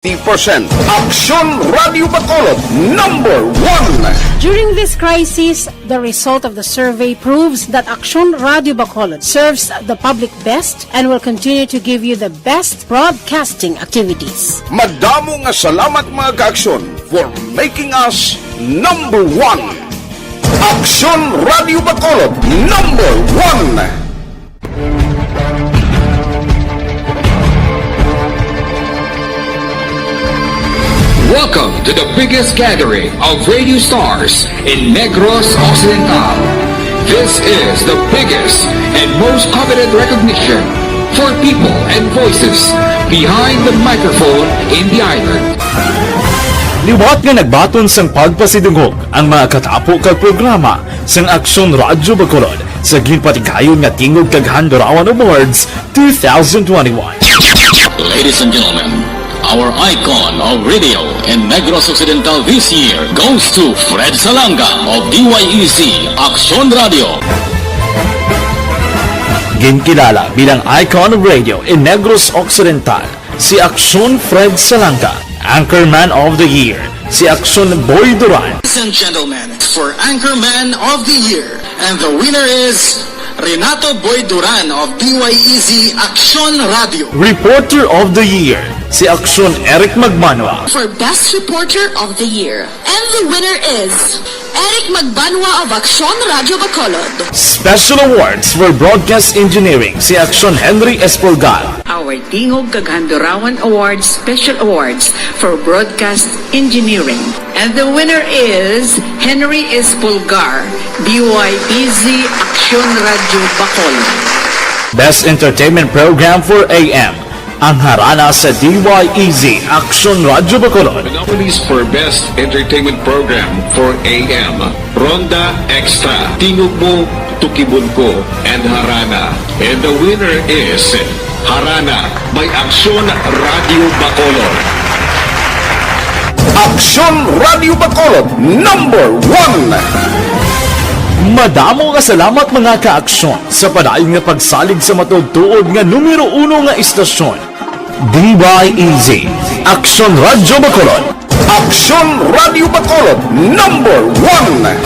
50%. Aksyon Radio Bacolod, #1. During this crisis, the result of the survey proves that Aksyon Radio Bacolod serves the public best and will continue to give you the best broadcasting activities. Madamo nga salamat mga ka-aksyon for making us #1. Aksyon Radio Bacolod, #1. Welcome to the biggest gathering of radio stars in Negros Occidental. This is the biggest and most coveted recognition for people and voices behind the microphone in the island. Liwat nga nagbaton sang pagpasidungog ang mga katapo kag programa sang Aksyon Radyo Bacolod sa ginpatigayon nga tingog kag Handurawan Awards 2021. Ladies and gentlemen, our icon of radio in Negros Occidental this year goes to Fred Salanga of DYEC Aksyon Radio. Ginkilala bilang icon of radio in Negros Occidental, si Aksyon Fred Salanga. Anchorman of the Year, si Aksyon Boy Duran. Ladies and gentlemen, for Anchorman of the Year, and the winner is Renato Boy Duran of DYEC Aksyon Radio. Reporter of the Year, si Aksyon Eric Magmanwa. For Best Reporter of the Year. And the winner is Eric Magbanwa of Aksyon Radio Bacolod. Special awards for broadcast engineering, si Aksyon Henry Espolgar. Our Tingog Kaghandurawan Awards Special Awards for Broadcast Engineering. And the winner is Henry Espolgar, DYEC Aksyon Radio Bacolod. Best Entertainment Program for AM, ang harana sa DYEC Aksyon Radio Bacolod. The nominees for Best Entertainment Program for AM, Ronda Extra, Tingog Mo, Tukibon Ko, and Harana. And the winner is Harana by Aksyon Radio Bacolod. Aksyon Radio Bacolod, #1. Madamo nga salamat mga ka-aksyon sa padayon nga pagsalig sa matugtuod nga numero 1 nga istasyon. DYEC Aksyon Radio Bacolod. Aksyon Radio Bacolod, #1.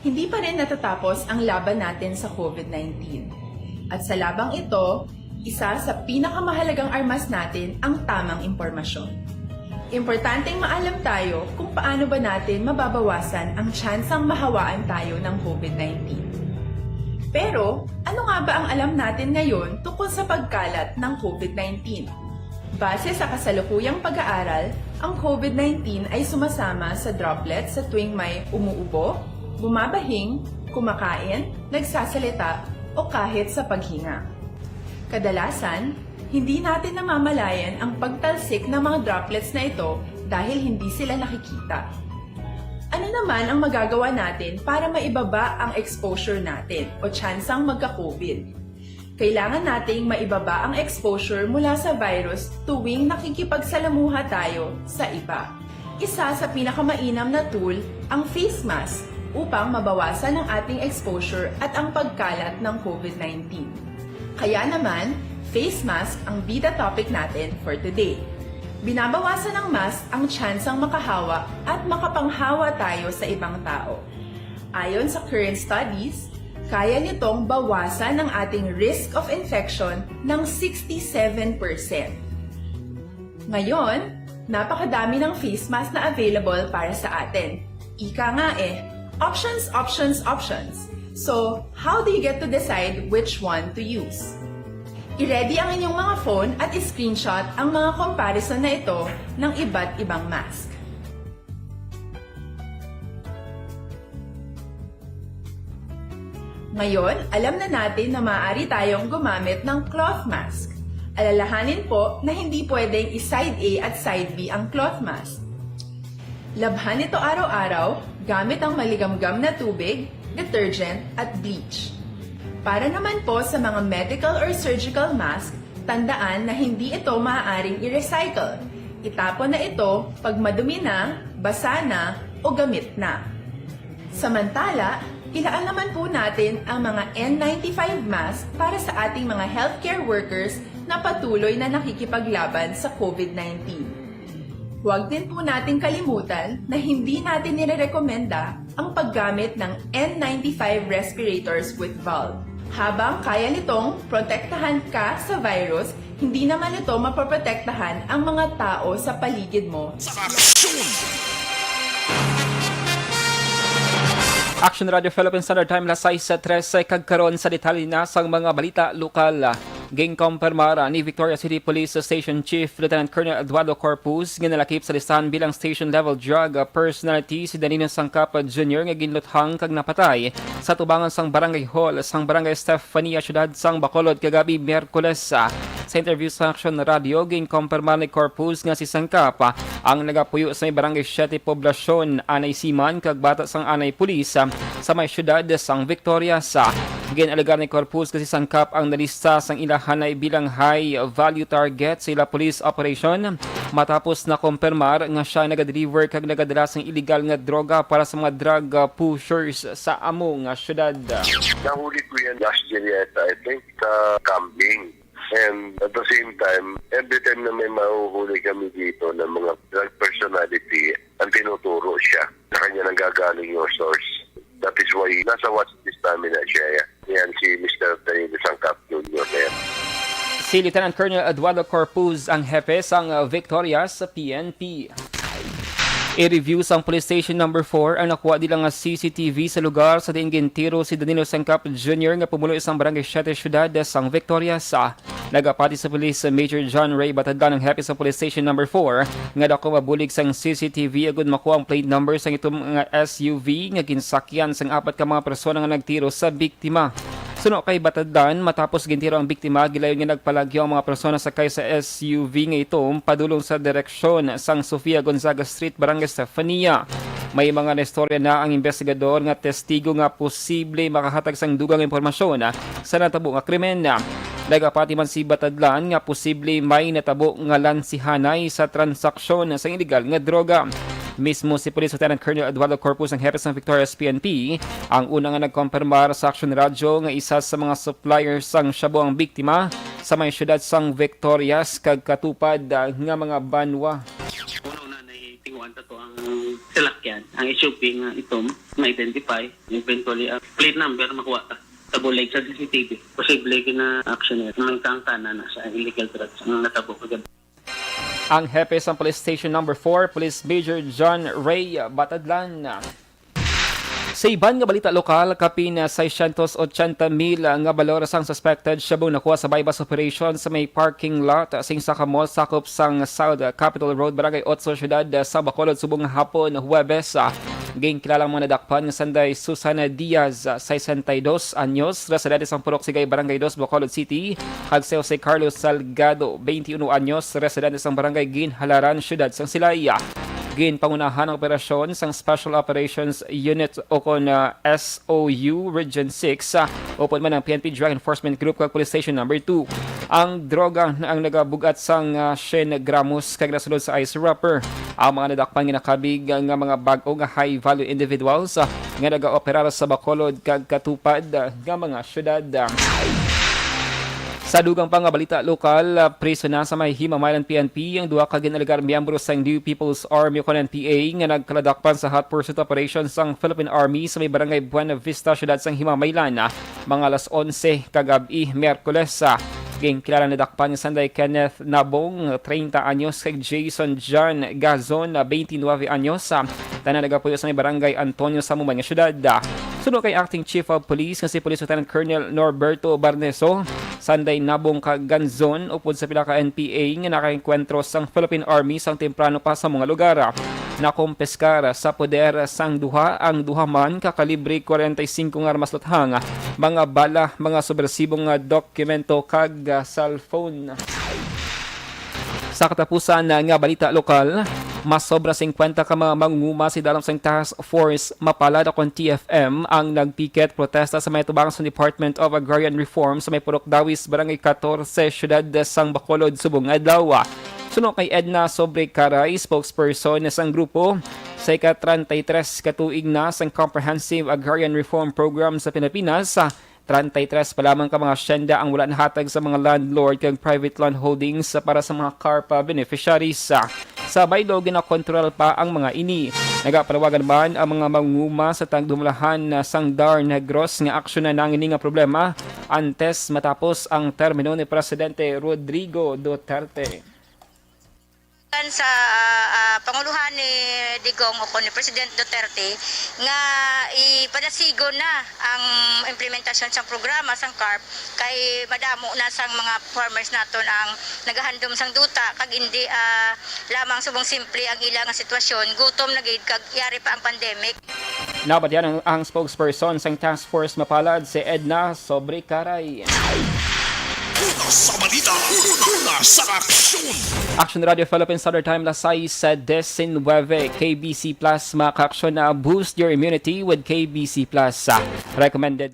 Hindi pa rin natatapos ang laban natin sa COVID-19. At sa labang ito, isa sa pinakamahalagang armas natin ang tamang impormasyon. Importanteng maalam tayo kung paano ba natin mababawasan ang tsansang mahawaan tayo ng COVID-19. Pero, ano nga ba ang alam natin ngayon tungkol sa pagkalat ng COVID-19? Base sa kasalukuyang pag-aaral, ang COVID-19 ay sumasama sa droplets sa tuwing may umuubo, bumabahing, kumakain, nagsasalita, o kahit sa paghinga. Kadalasan, hindi natin namamalayan ang pagtalsik ng mga droplets na ito dahil hindi sila nakikita. Ano naman ang magagawa natin para maibaba ang exposure natin o tsansang magka-COVID? Kailangan nating maibaba ang exposure mula sa virus tuwing nakikipagsalamuha tayo sa iba. Isa sa pinakamainam na tool, ang face mask, upang mabawasan ang ating exposure at ang pagkalat ng COVID-19. Kaya naman, face mask ang bida topic natin for today. Binabawasan ng mask ang tsansang makahawa at makapanghawa tayo sa ibang tao. Ayon sa current studies, kaya nitong bawasan ang ating risk of infection ng 67%. Ngayon, napakadami ng face mask na available para sa atin. Ika nga options, options, options. So, how do you get to decide which one to use? I-ready ang inyong mga phone at i-screenshot ang mga comparison na ito ng iba't ibang mask. Ngayon, alam na natin na maaari tayong gumamit ng cloth mask. Alalahanin po na hindi pwedeng i-side A at side B ang cloth mask. Labhan ito araw-araw gamit ang maligamgam na tubig, detergent at bleach. Para naman po sa mga medical or surgical mask, tandaan na hindi ito maaaring i-recycle. Itapon na ito pag madumi na, basa na o gamit na. Samantala, ilaan naman po natin ang mga N95 mask para sa ating mga healthcare workers na patuloy na nakikipaglaban sa COVID-19. Huwag din po natin kalimutan na hindi natin nirerekomenda ang paggamit ng N95 respirators with valve. Habang kaya nitong protektahan ka sa virus, hindi naman ito mapoprotektahan ang mga tao sa paligid mo. Aksyon Radio Philippine Standard Time las 6:13 kagkaroon sa detalye na sang mga balita lokal. Ging kumpirmara ni Victoria City Police Station Chief Lieutenant Colonel Eduardo Corpus nga nalakip sa listahan bilang station level drug personality si Danilo Sangkap Jr. nga ginluthang kag napatay sa tubangan sang Barangay Hall sang Barangay Stefania Syudad sang Bacolod kagabi Miyerkules. Sa interview sa Aksyon Radio, ging kumpirmara ni Corpus nga si Sangkap ang nagapuyo sa may Barangay 7 Poblasyon anay Siman kag bata sang anay pulis sa may syudad sang Victoria. Ginalagar ni Corpus kasi Sangkap ang nalista sang ilahanay bilang high value target sa ila police operation matapos na kumpirmar nga siya nagadeliver kag nagadala sang illegal nga droga para sa mga drug pushers sa among syudad. Nahuli ko yan last year yata, I think, camping. And at the same time, every time na may mahuhuli kami dito ng mga drug personality, ang tinuturo siya na kanya nanggagaling yung source. That is why nasa watchlist namin na siya. Yan si Mr. Danilo Sangkap Jr. Si Lieutenant Colonel Eduardo Corpus ang hepe sang Victoria sa PNP. I-review sang Police Station number 4 ang nakuha nilang CCTV sa lugar sa diin gintiro si Danilo Sangkap Jr. nga pumulo isang Barangay 7 Syudad sang Victoria sa nagapati sa Police Major John Ray Batadlan ng hepe sa Police Station number 4 nga dako mabulig sang CCTV agud makuha ang plate number sang itong nga SUV nga ginsakyan sang apat ka mga persona nga nagtiro sa biktima. Suno kay Batadlan, matapos gintiro ang biktima, gilayon nga nagpalagyo ang mga persona sakay sa SUV nga ito padulong sa direksyon sang Sofia Gonzaga Street, Barangay Stefania. May mga nestorya na ang investigador nga testigo nga posible makahatag sang dugang impormasyon sa natabo nga krimen. Nagapati man si Batadlan nga posible may natabo nga lansihanay sa transaksyon sa illegal nga droga. Mismo si Police Lieutenant Colonel Eduardo Corpus ang hepe ng Victoria's PNP ang una nga nagkumpirmar sa Aksyon Radio nga isa sa mga suppliers sang shabu ang biktima sa may syudad sang Victorias kag katupad nga mga banwa. Uno na naitinguan to ang salakyan, ang SUV nga itom ma-identify, eventually plate number makuha ta sa bulig sa CCTV. Posible na action may kangkana na sa illegal drugs ang natabo kagabi. Ang hepe sa Police Station number 4, Police Major John Ray Batadlan. Sa iban nga balita lokal, kapin 680,000 nga balor sang suspected shabu nakuha sa bypass operation sa may parking lot sing sa mall sakop sang South Capitol Road, Barangay 8, Syudad sa Bacolod subong hapon Huwebes. Ging kilalang mga nadakpan nga sanday Susana Diaz, 62 anyos, residente sang Purok Sigay, Barangay 2, Bacolod City, kag si Jose Carlos Salgado, 21 anyos, residente sang Barangay Ginhalaran, Syudad sang Silaya. Ginpangunahan ang operasyon sang Special Operations Unit o kon SOU Region 6 upon man ang PNP Drug Enforcement Group kag Police Station number 2. Ang droga na ang nagabugat sang 100 gramos kag nasulod sa ice wrapper. Ang mga nadakpan ginakabig nga mga bag-o nga high value individuals nga nagaoperar sa Bacolod kag katupad nga mga syudad. Sa dugang pang balita lokal, preso na sa may Himamaylan PNP ang duha ka ginaligar miyembro sa New People's Army o NPA nga nagkaladakpan sa hot pursuit operation sang Philippine Army sa may Barangay Buena Vista, syudad sang Himamaylan, mga alas 11 kagabi Miyerkules. Ging kilala na dakpan ni Sanday Kenneth Nabong, 30 anyos, kay Jason John Gazon, 29 anyos, tanan nagapuyo sa may barangay Antonio sa Mumay nga syudad. Sunod kay Acting Chief of Police nga si Police Lieutenant Colonel Norberto Barneso, Sanday Nabong Kaganzon, upod sa pila ka NPA nga nakaenkwentro sang Philippine Army sang temprano pa sa mga lugar. Nakumpeskar sa poder sang duha ang duha man kakalibre 45 nga armas luthang, mga bala, mga subversibong dokumento kag cellphone. Sa katapusan nga balita lokal, mas sobra 50 ka mga mangunguma si dalam sang Task Force Mapalad akong TFM ang nagpiket protesta sa may tubangan sa Department of Agrarian Reform sa may Purok Dawis, Barangay 14, syudad sang Bacolod, Subong adlaw. Sunod kay Edna Sobre Caray, spokesperson na sang grupo, sa ika-33 katuig na sang Comprehensive Agrarian Reform Program sa Pilipinas, 33 pa lamang ka mga asyenda ang wala nahatag sa mga landlord kag private land holdings para sa mga CARPA beneficiaries. Sa baylo, ginakontrol pa ang mga ini. Nagapalawagan man ang mga mangunguma sa tagdumulahan sang Dar Negros nga aksyon na nangini nga problema antes matapos ang termino ni Presidente Rodrigo Duterte. Sa panguluhan ni Digong o ni President Duterte nga ipadasigo na ang implementasyon sa programa sang CARP kay madamo na sang mga farmers naton ang nagahandom sang duta kag hindi lamang subong simple ang ilang sitwasyon, gutom na gid kag yari pa ang pandemic. Nabadyan ang spokesperson sang Task Force Mapalad si Edna Sobre Caray. Sa balita, sa aksyon. Aksyon Radio Philippines Standard Time las 6:19 KBC Plus, maka-aksyon na boost your immunity with KBC Plus. Recommended.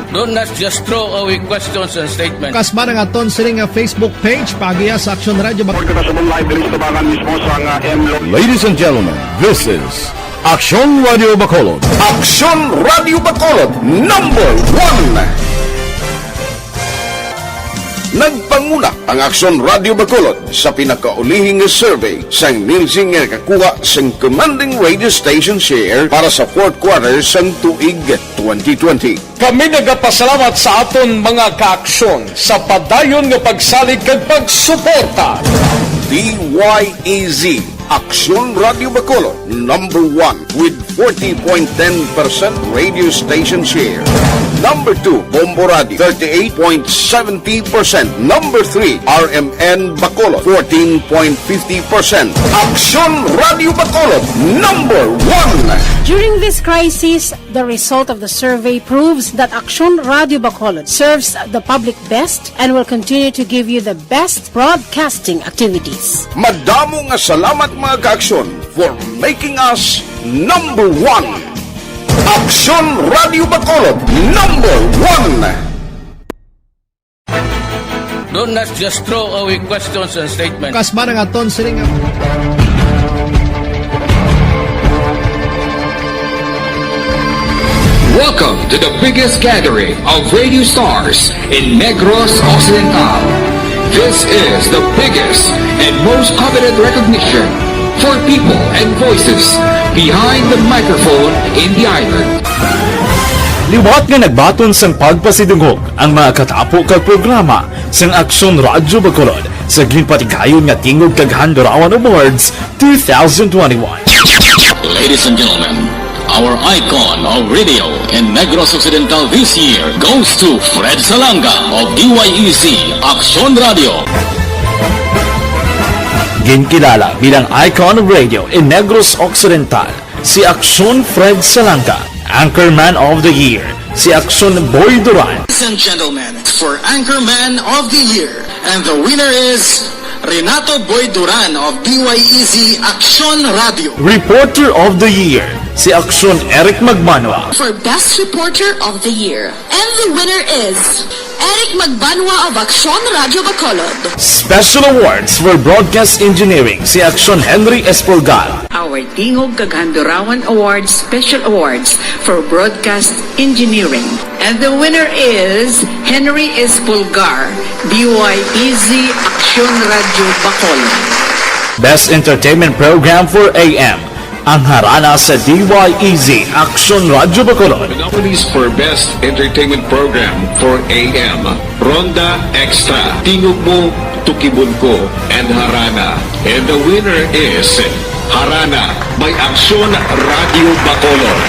Do not just throw away questions and statements. Kasma ng aton siling Facebook page pagiya sa Aksyon Radio. Ladies and gentlemen, this is Aksyon Radio Bacolod. Aksyon Radio Bacolod, number 1. Nagpanguna ang Aksyon Radio Bacolod sa pinakaulihing survey sa nilsing nga kakuha sa commanding radio station share para sa fourth quarter sa tuig 2020. Kami nagapasalamat sa aton mga kaaksyon sa padayon nga pagsalig kag pagsuporta. DYEZ Aksyon Radio Bacolod, number 1 with 40.10% radio station share. Number 2, Bombo Radio, 38.70%. Number 3, RMN Bacolod, 14.50%. Aksyon Radio Bacolod, number 1. During this crisis, the result of the survey proves that Aksyon Radio Bacolod serves the public best and will continue to give you the best broadcasting activities. Madamo nga salamat mga ka-aksyon for making us number 1. Aksyon Radio Bacolod, number 1. Do not just throw away questions and statements. Kasma nga ton siling Welcome to the biggest gathering of radio stars in Negros Occidental. This is the biggest and most coveted recognition for people and voices behind the microphone in the island. Liwat nga nagbaton sang pagpasidungog ang mga katapo kag programa sang Aksyon Radyo Bacolod sa ginpatigayon nga tingog kag Handurawan Awards 2021. Ladies and gentlemen, our icon of radio in Negros Occidental this year goes to Fred Salanga of DYEC Aksyon Radio. Ginkilala bilang icon of radio in Negros Occidental, si Aksyon Fred Salanga. Anchorman of the Year, si Aksyon Boy Duran. Ladies and gentlemen, for Anchorman of the Year, and the winner is Renato Boy Duran of DYEC Aksyon Radio. Reporter of the Year, si Aksyon Eric Magmanwa. For Best Reporter of the Year, and the winner is Eric Magbanwa of Aksyon Radio Bacolod. Special Awards for Broadcast Engineering, si Aksyon Henry Espolgar. Our Tingog kag Handurawan Awards Special Awards for Broadcast Engineering. And the winner is Henry Espolgar, DYEZ Aksyon Radio Bacolod. Best Entertainment Program for AM, ang harana sa DYEZ Aksyon Radio Bacolod. The nominees for Best Entertainment Program for AM, Ronda Extra, Tingog Mo, Tukibon Ko, and Harana. And the winner is Harana by Aksyon Radio Bacolod.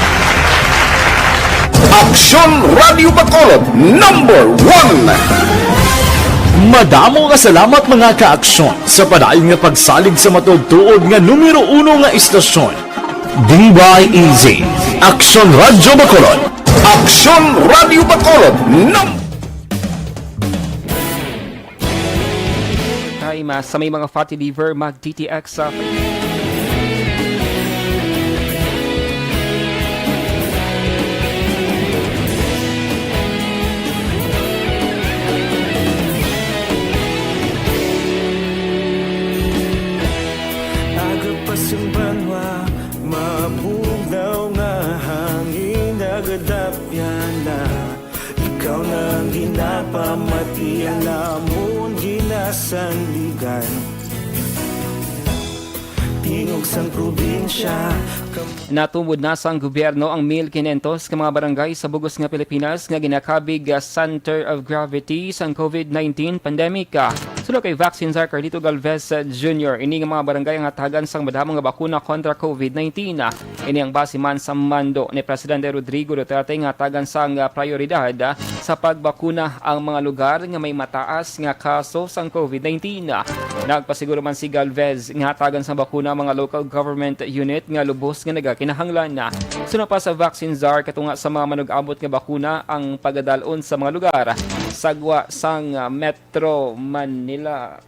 Aksyon Radio Bacolod, number 1. Madamo nga salamat mga ka-aksyon sa padayon nga pagsalig sa matudtuod nga numero 1 nga istasyon. DYEZ Aksyon Radio Bacolod. Aksyon Radio Bacolod, Sa may mga fatty liver, mag-DTX sa... Agapasumbanwa, mapugnaw nga hangin agadapyan na. Ikaw nang ginapamati ang namon ginasandigan. Tingog sang probinsya. Natumod na sa gobyerno ang 1,500 ka mga barangay sa bugos nga Pilipinas nga ginakabig center of gravity sa COVID-19 pandemic. Sulod kay Vaccine Czar Carlito Galvez Jr. Ini nga mga barangay ang hatagan sang madamong nga bakuna kontra COVID-19. Ini ang base man sa mando ni Presidente Rodrigo Duterte nga hatagan sang prioridad sa pagbakuna ang mga lugar nga may mataas nga kaso sang COVID-19. Nagpasiguro man si Galvez nga hatagan sang bakuna mga local government unit nga lubos nga nagakinahanglan na. Sunod pa sa Vaccine Czar katunga sa mga manug-abot nga bakuna ang pagadalon sa mga lugar sagwa sang Metro Manila.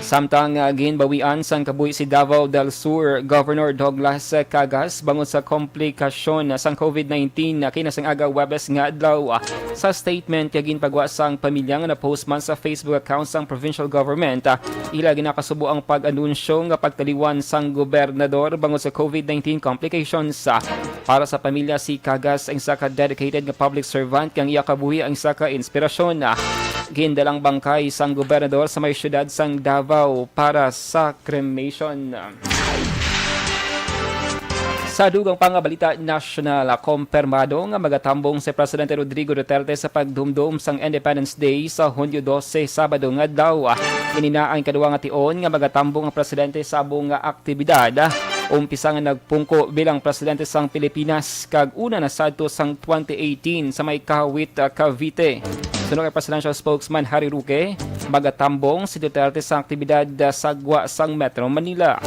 Samtang ginbawian sang kabuhi si Davao del Sur Governor Douglas Cagas bangon sa komplikasyon sang COVID-19 kinasang aga Webes nga adlaw. Sa statement kay ginpagwa sang pamilya nga na-post man sa Facebook account sang provincial government, ila ginakasubo ang pag-anunsyo nga pagtaliwan sang gobernador bangon sa COVID-19 complications. Para sa pamilya si Cagas ang isa ka dedicated nga public servant kang iya kabuhi ang isa ka inspirasyon. Gindalang bangkay sang gobernador sa may syudad sang Davao para sa cremation. Sa dugang pangabalita national, kumpirmado nga magatambong si Presidente Rodrigo Duterte sa pagdumdum sang Independence Day sa Hunyo 12, Sabado nga daw. Inina ang kaduwa nga tion nga magatambong ang presidente sa abong nga aktibidad Umpisa nga nagpungko bilang presidente sang Pilipinas kag una na sadto sang 2018 sa may Kahawit, Cavite. Sunod kay presidential spokesman Harry Roque, magatambong si Duterte sa aktibidad sa gwa sang Metro Manila.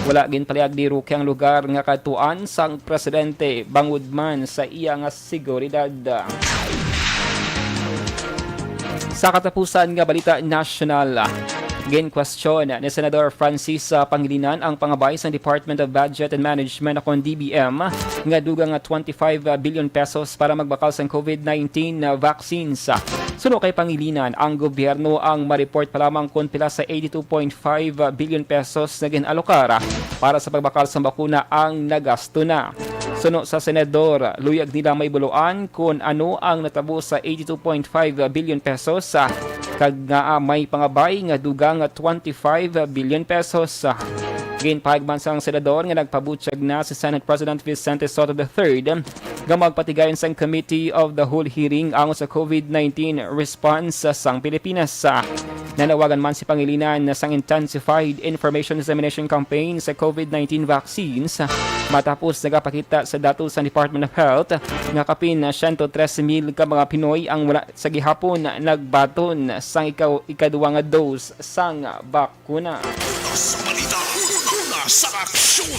Wala gin paliag ni Roque ang lugar nga katuan sang presidente bangod man sa iya nga seguridad. Sa katapusan nga balita national, gin-question ni Senador Francis Pangilinan ang pangabay sa Department of Budget and Management akong DBM nga dugang 25 billion pesos para magbakal sa COVID-19 vaccines. Suno kay Pangilinan, ang gobyerno ang ma-report pa lamang kung pila sa 82.5 billion pesos na ginalokara para sa pagbakal sa bakuna ang nagasto na. Suno sa senador, luyag nila may buluan kung ano ang natabo sa 82.5 billion pesos kag nga may pangabay nga dugang 25 billion pesos. Ginpahagman sang senador nga nagpabutyag na si Senate President Vicente Soto III nga magpatigayon sang Committee of the Whole hearing ang sa COVID-19 response sang Pilipinas. Nanawagan man si Pangilinan na sang intensified information dissemination campaign sa COVID-19 vaccines matapos nagapakita sa datos sa Department of Health nga kapin 113,000 ka mga Pinoy ang wala sa gihapon nagbaton sang ikaduwa nga dose sang bakuna. Sa balita, una sa aksyon!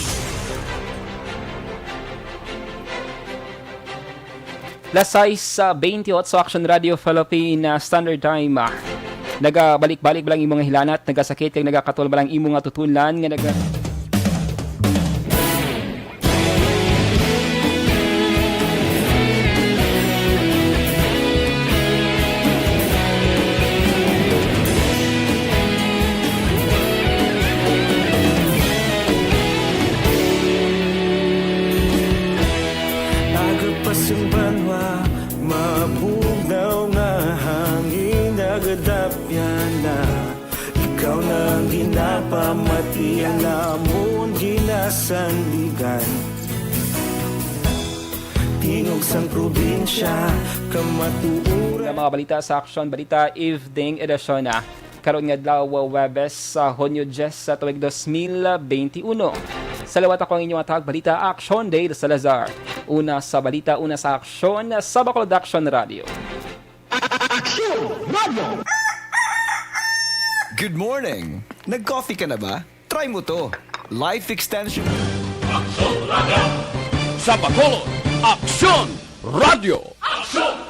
Lasay sa 28 sa Aksyon Radio Philippine Standard Time. Nagabalik-balik balang imong hilanat, nagasakit kag nagakatol balang imong tutulan nga Agapasang banwa, mabugnaw nga hangin nagadapyan na. Ikaw na ang ginapamati ang namon ginasandigan. Tingog sang probinsya, kamatuuran. Mga balita sa Aksyon, balita evening edisyon na. Karon nga adlaw Webes sa Hunyo 10 sa tuig 2021. Sa lawat ako ang inyong atag balita Aksyon Day Salazar. Una sa balita, una sa aksyon sa Bacolod Aksyon Radio. Aksyon Radio! Good morning! Nag-coffee ka na ba? Try mo to. Life Extension. Aksyon Radio! Sa Bacolod, Aksyon Radio! Aksyon!